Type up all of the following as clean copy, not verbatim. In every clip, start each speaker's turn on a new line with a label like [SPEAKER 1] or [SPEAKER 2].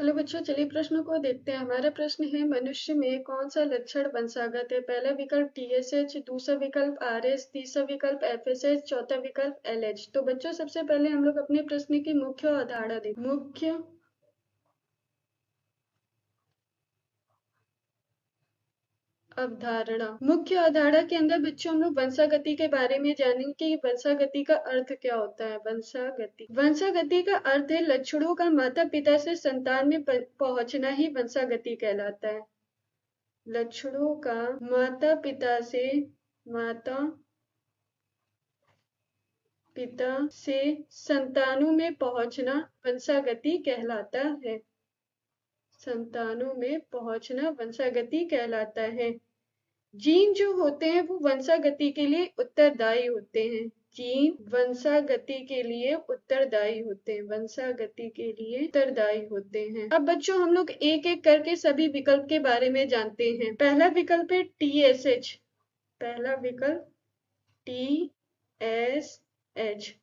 [SPEAKER 1] Hello बच्चों, चलिए प्रश्नों को देखते हैं। हमारा प्रश्न है, मनुष्य में कौन सा लक्षण वंशागत है? पहला विकल्प TSH, दूसरा विकल्प RH, तीसरा विकल्प FSH, चौथा विकल्प LH। तो बच्चों, सबसे पहले हम लोग अपने प्रश्न की मुख्य अवधारणा देखें। मुख्य अवधारणा के अंदर बच्चों हम लोग वंशागति के बारे में जानेंगे कि वंशागति का अर्थ क्या होता है। वंशागति का अर्थ है लक्षणों का माता पिता से संतान में पहुंचना ही वंशागति कहलाता है। लक्षणों का माता पिता से संतानों में पहुंचना वंशागति कहलाता है। संतानों में पहुंचना वंशागति कहलाता है। जीन जो होते हैं वो वंशागति के लिए उत्तरदायी होते हैं। जीन वंशागति के लिए उत्तरदायी होते हैं। वंशागति के लिए उत्तरदायी होते हैं। अब बच्चों, हम लोग एक एक करके सभी विकल्प के बारे में जानते हैं। पहला विकल्प है TSH। पहला विकल्प TSH।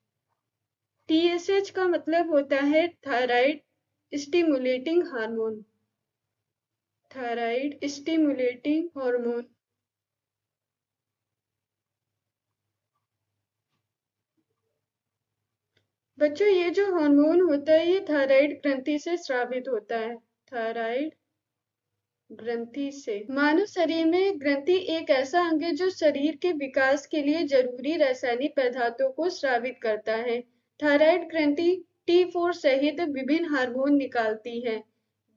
[SPEAKER 1] TSH का मतलब होता है thyroid stimulating hormone. Thyroid stimulating hormone. बच्चों, ये जो हार्मोन होता है ये थायराइड ग्रंथि से स्रावित होता है। थायराइड ग्रंथि से। मानव शरीर में ग्रंथि एक ऐसा अंग है जो शरीर के विकास के लिए जरूरी रासायनिक पदार्थों को स्रावित करता है। थायराइड ग्रंथि T4 सहित विभिन्न हार्मोन निकालती है,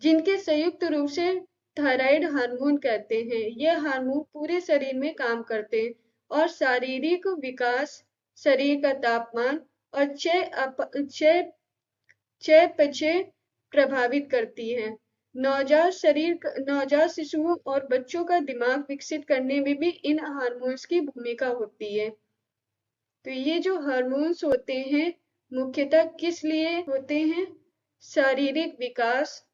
[SPEAKER 1] जिनके संयुक्त रूप से थायराइड हार्मोन कहते हैं। ये हार्मोन पूरे शरीर में काम करते हैं और शारीरिक विकास, शरीर का तापमान और चयापचय प्रभावित करती है। नवजात शिशुओं और बच्चों का दिमाग विकसित करने में भी इन हार्मोन्स की भूमिका होती है। तो ये जो हार्मोन्स होते हैं मुख्यतः किस लिए होते हैं? शारीरिक विकास,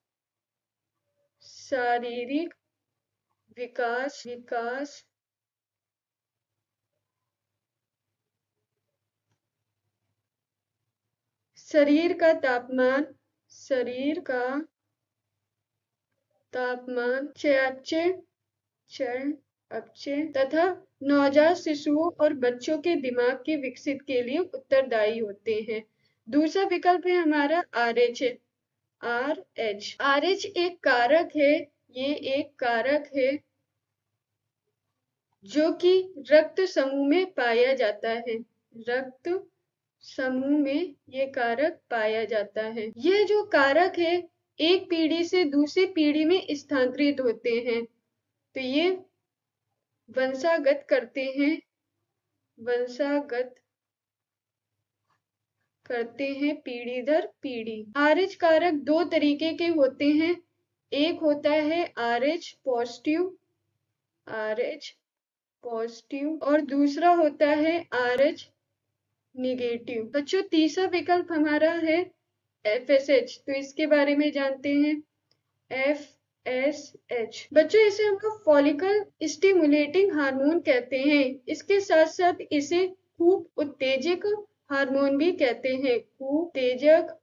[SPEAKER 1] शरीर का तापमान, चयापचय तथा नवजात शिशुओं और बच्चों के दिमाग के विकसित के लिए उत्तरदायी होते हैं। दूसरा विकल्प है हमारा RH। RH एक कारक है। ये एक कारक है जो कि रक्त समूह में पाया जाता है। रक्त समूह में ये कारक पाया जाता है। यह जो कारक है एक पीढ़ी से दूसरी पीढ़ी में स्थानांतरित होते हैं। तो ये वंशागत करते हैं पीढ़ी दर पीढ़ी। RH कारक दो तरीके के होते हैं। एक होता है RH पॉजिटिव और दूसरा होता है RH निगेटिव। बच्चों, तीसरा विकल्प हमारा है FSH। तो इसके बारे में जानते हैं। FSH बच्चों, इसे हम लोग फॉलिकल स्टिमुलेटिंग हार्मोन कहते हैं। इसके साथ साथ इसे खूब उत्तेजक हार्मोन भी कहते हैं। खूब उत्तेजक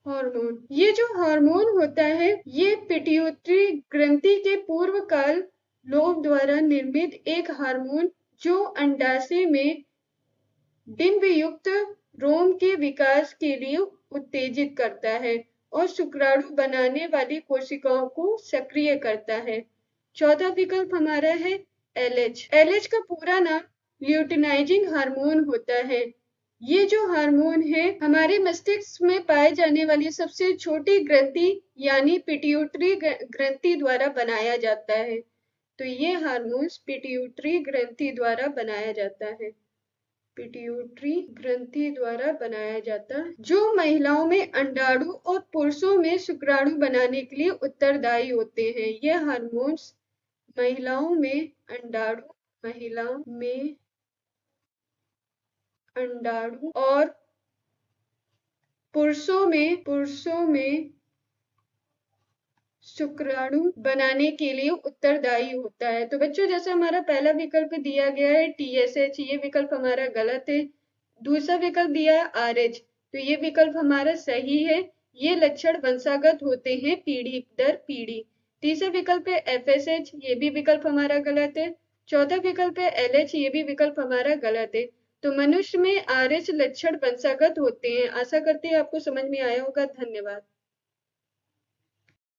[SPEAKER 1] हार्मोन। ये जो हार्मोन होता है ये पिट्यूटरी ग्रंथि के पूर्व काल लोब द्वारा निर्मित एक हार्मोन जो अंडाशय में डिंबयुक्त रोम के विकास के लिए उत्तेजित करता है और शुक्राणु बनाने वाली कोशिकाओं को सक्रिय करता है। चौथा विकल्प हमारा है LH। LH का पूरा नाम ल्यूटिनाइजिंग हार्मोन होता है। ये जो हार्मोन है हमारे मस्तिष्क में पाए जाने वाली सबसे छोटी ग्रंथि यानी पिट्यूटरी ग्रंथि द्वारा बनाया जाता है। तो ये हार्मोन पिट्यूटरी ग्रंथि द्वारा बनाया जाता है। पिट्यूटरी ग्रंथि द्वारा बनाया जाता है, जो महिलाओं में अंडाणु और पुरुषों में शुक्राणु बनाने के लिए उत्तरदायी होते हैं। ये हार्मोन्स महिलाओं में अंडाणु और पुरुषों में शुक्राणु बनाने के लिए उत्तरदायी होता है। तो बच्चों, जैसे हमारा पहला विकल्प दिया गया है TSH, ये विकल्प हमारा गलत है। दूसरा विकल्प दिया है RH, तो ये विकल्प हमारा सही है। ये लक्षण वंशागत होते हैं पीढ़ी दर पीढ़ी। तीसरा विकल्प है FSH, ये भी विकल्प हमारा गलत है। चौथा विकल्प है LH, ये भी विकल्प हमारा गलत है। तो मनुष्य में RH लक्षण वंशागत होते हैं। आशा करते हैं आपको समझ में आया होगा। धन्यवाद।